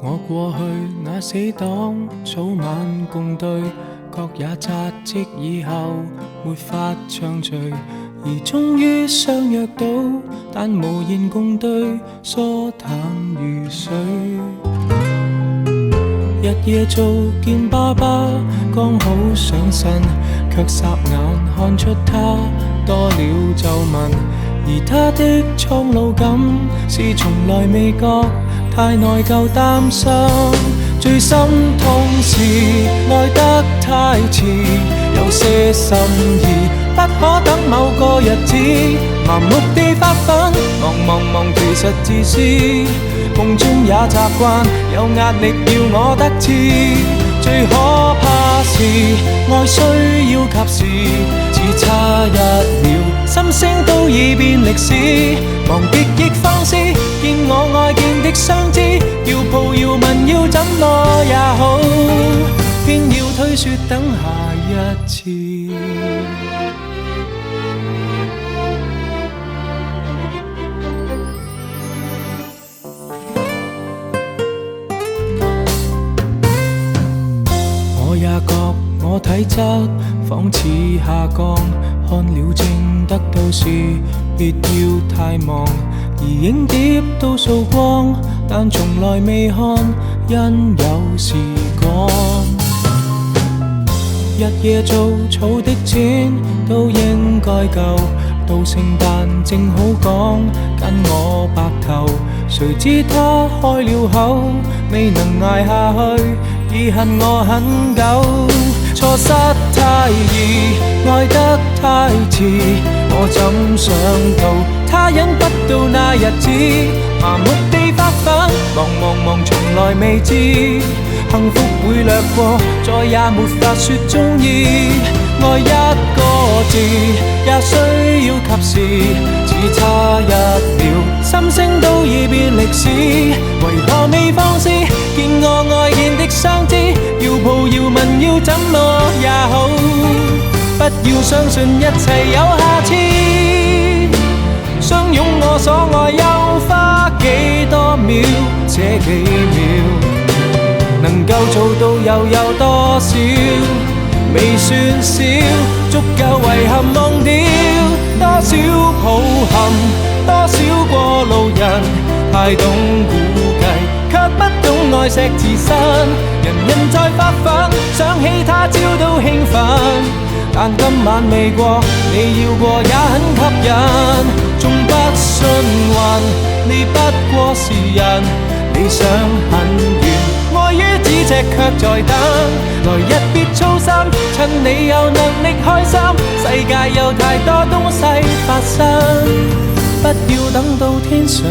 我過去那死黨，早晚共對，各也扎職以後沒法暢聚，而終於相約到，但無言共對，疏淡如水。日夜做見爸爸，剛好上身，卻霎眼看出他多了皺紋，而他的蒼老感是從來未覺，太內疚擔心。最心痛是愛得太遲，有些心意不可等某個日子，盲目地發奮，忙其實自私，夢中也習慣有壓力要我得志。最可怕是愛需要及時，只差一秒心聲都已變歷史，忘別亦放肆，見我愛見的相知，要抱要問要怎麼也好，偏要推說等下一次。我也覺我體質仿似下降，看了症得到時別要太忙，而影碟都掃光，但從來未看，因有時趕。日夜做草的錢都應該夠，到聖誕正好講跟我白頭，誰知他開了口，未能捱下去，已恨我很久。錯失太易，愛得太遲，我怎想到他忍不到那日子，麻木地發奮，忙從來未知，幸福會掠過，再也沒法說中意。愛一個字也需要及時，只差一秒心聲都已變歷史，為何未放肆？見我愛見的相知，要抱要問要怎麼也好，不要相信一切有下次，相擁我所愛又花幾多秒，這幾秒能夠做到又有多少？未算少，足夠遺憾忘掉多少抱憾，多少過路人，太懂估計，卻不懂愛惜自身。人在發奮，想起他朝都興奮，但今晚未過，你要過也很吸引。縱不信運，你不過是人，理想很遠，愛於咫尺卻在等。來日別操心，趁你有能力開心，世界有太多東西發生，不要等到天上